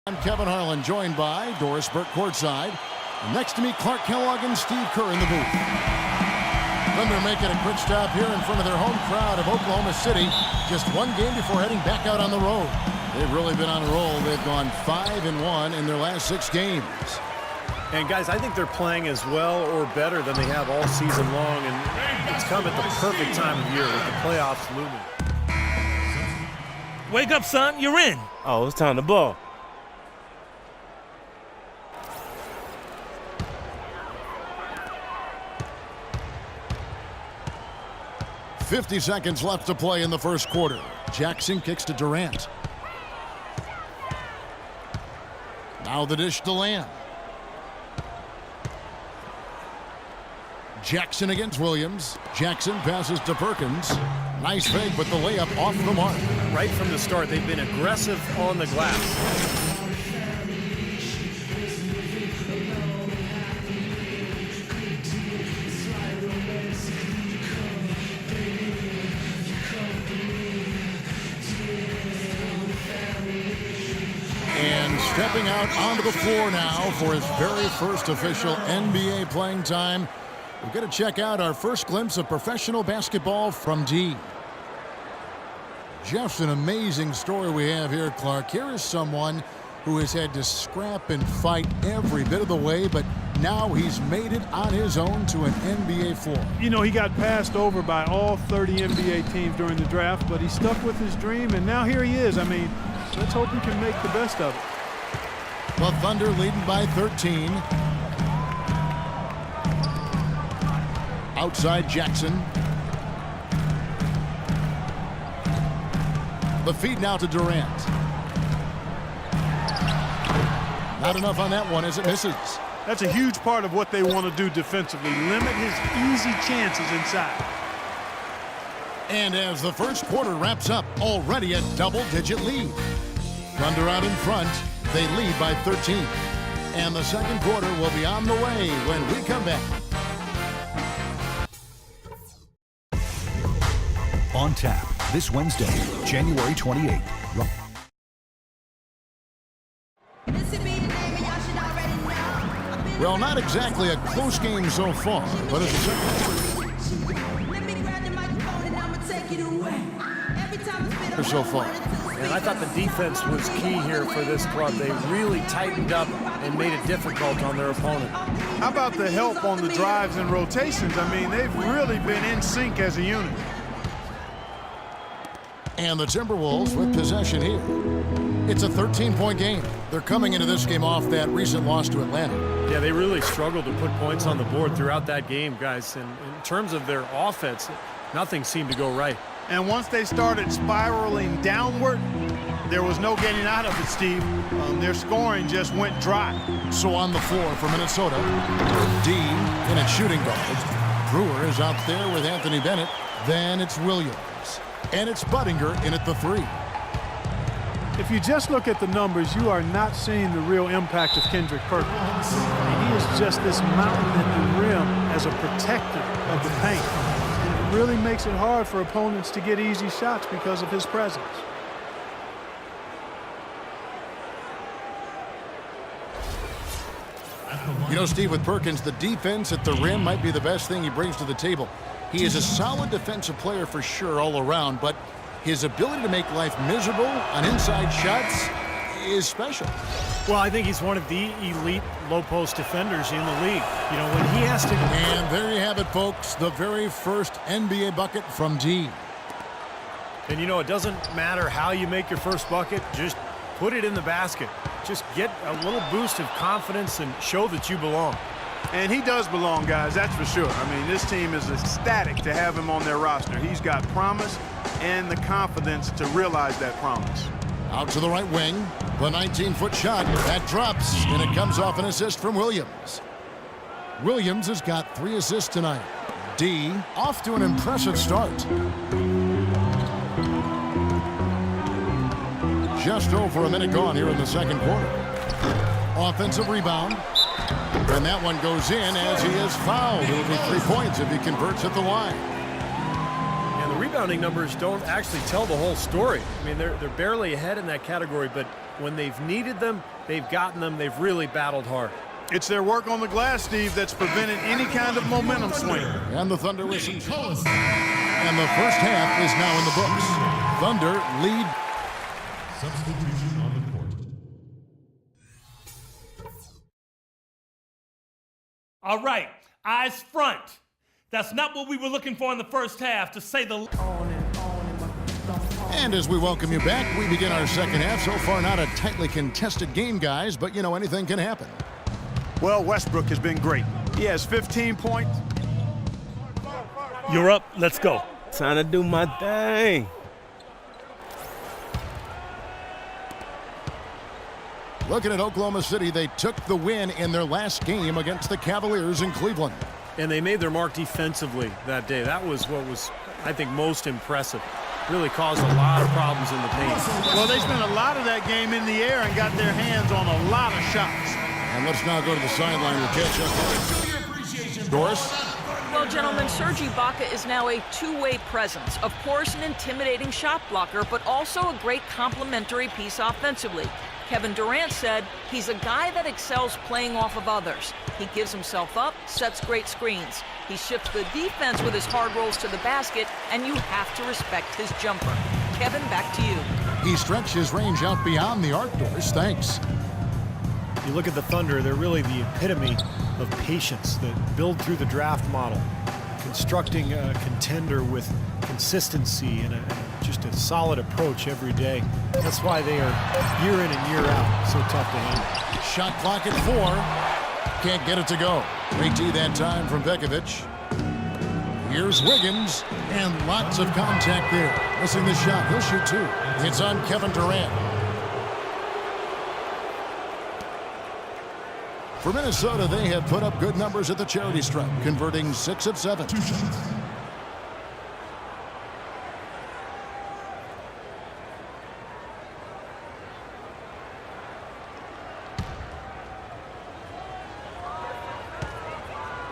I'm Kevin Harlan, joined by Doris Burke courtside. And next to me, Clark Kellogg and Steve Kerr in the booth. Thunder making a quick stop here in front of their home crowd of Oklahoma City. Just one game before heading back out on the road. They've really been on a roll. They've gone 5-1 in their last 6 games. And guys, I think they're playing as well or better than they have all season long, and it's come at the perfect time of year with the playoffs looming. Wake up, son, you're in. Oh, it's time to ball. .50 seconds left to play in the first quarter. Jackson kicks to Durant. Now the dish to Lamb. Jackson against Williams. Jackson passes to Perkins. Nice fake, but the layup off the mark. Right from the start, they've been aggressive on the glass. And stepping out onto the floor now for his very first official NBA playing time. We're going to check out our first glimpse of professional basketball from D. Just an amazing story we have here, Clark. Here is someone who has had to scrap and fight every bit of the way, but now he's made it on his own to an NBA floor. You know, he got passed over by all 30 NBA teams during the draft, but he stuck with his dream, and now here he is. I mean, let's hope he can make the best of it. The Thunder leading by 13. Outside Jackson. The feed now to Durant. Not enough on that one as it misses. That's a huge part of what they want to do defensively. Limit his easy chances inside. And as the first quarter wraps up, already a double-digit lead. Thunder out in front. They lead by 13. And the second quarter will be on the way when we come back. On Tap this Wednesday, January 28th. Well, not exactly a close game so far, but it's a second so far. And I thought the defense was key here for this club. They really tightened up and made it difficult on their opponent. How about the help on the drives and rotations? I mean, they've really been in sync as a unit. And the Timberwolves with possession here. It's a 13-point game. They're coming into this game off that recent loss to Atlanta. Yeah, they really struggled to put points on the board throughout that game, guys. And in terms of their offense, nothing seemed to go right. And once they started spiraling downward, there was no getting out of it, Steve. Their scoring just went dry. So on the floor for Minnesota, Dean in at shooting guard. Brewer is out there with Anthony Bennett. Then it's Williams. And it's Budinger in at the 3. If you just look at the numbers, you are not seeing the real impact of Kendrick Perkins. He is just this mountain at the rim as a protector of the paint. And it really makes it hard for opponents to get easy shots because of his presence. You know, Steve, with Perkins, the defense at the rim might be the best thing he brings to the table. He is a solid defensive player for sure all around, but his ability to make life miserable on inside shots is special. Well, I think he's one of the elite low-post defenders in the league. You know, when he has to... And there you have it, folks, the very first NBA bucket from D. And, you know, it doesn't matter how you make your first bucket, just put it in the basket. Just get a little boost of confidence and show that you belong. And he does belong, guys, that's for sure. I mean, this team is ecstatic to have him on their roster. He's got promise and the confidence to realize that promise. Out to the right wing, the 19-foot shot, that drops, and it comes off an assist from Williams. Williams has got 3 assists tonight. D off to an impressive start. Just over a minute gone here in the second quarter. Offensive rebound. And that one goes in as he is fouled. It'll be 3 points if he converts at the line. And the rebound rebounding numbers don't actually tell the whole story. I mean, they're barely ahead in that category, but when they've needed them, they've gotten them. They've really battled hard. It's their work on the glass, Steve, that's prevented any kind of momentum swing. And the Thunder with some choice. And the first half is now in the books. Thunder lead. Substitution on the court. All right, eyes front. That's not what we were looking for in the first half, to say the... And as we welcome you back, we begin our second half. So far, not a tightly contested game, guys, but, you know, anything can happen. Well, Westbrook has been great. He has 15 points. You're up, let's go. Trying to do my thing. Looking at Oklahoma City, they took the win in their last game against the Cavaliers in Cleveland. And they made their mark defensively that day. That was what was, I think, most impressive. Really caused a lot of problems in the paint. Well, they spent a lot of that game in the air and got their hands on a lot of shots. And let's now go to the sideline with catch up. Doris? Well, gentlemen, Serge Ibaka is now a two-way presence. Of course, an intimidating shot blocker, but also a great complementary piece offensively. Kevin Durant said he's a guy that excels playing off of others. He gives himself up, sets great screens. He shifts the defense with his hard rolls to the basket, and you have to respect his jumper. Kevin, back to you. He stretched his range out beyond the arc, Doris. Thanks. You look at the Thunder, they're really the epitome of patience, that build through the draft model, constructing a contender with consistency and just a solid approach every day. That's why they are year in and year out so tough to handle. Shot clock at 4. Can't get it to go. Great tee that time from Pekovic. Here's Wiggins, and lots of contact there. Missing the shot. He'll shoot 2. It's on Kevin Durant. For Minnesota, they have put up good numbers at the charity stripe, converting 6 of 7.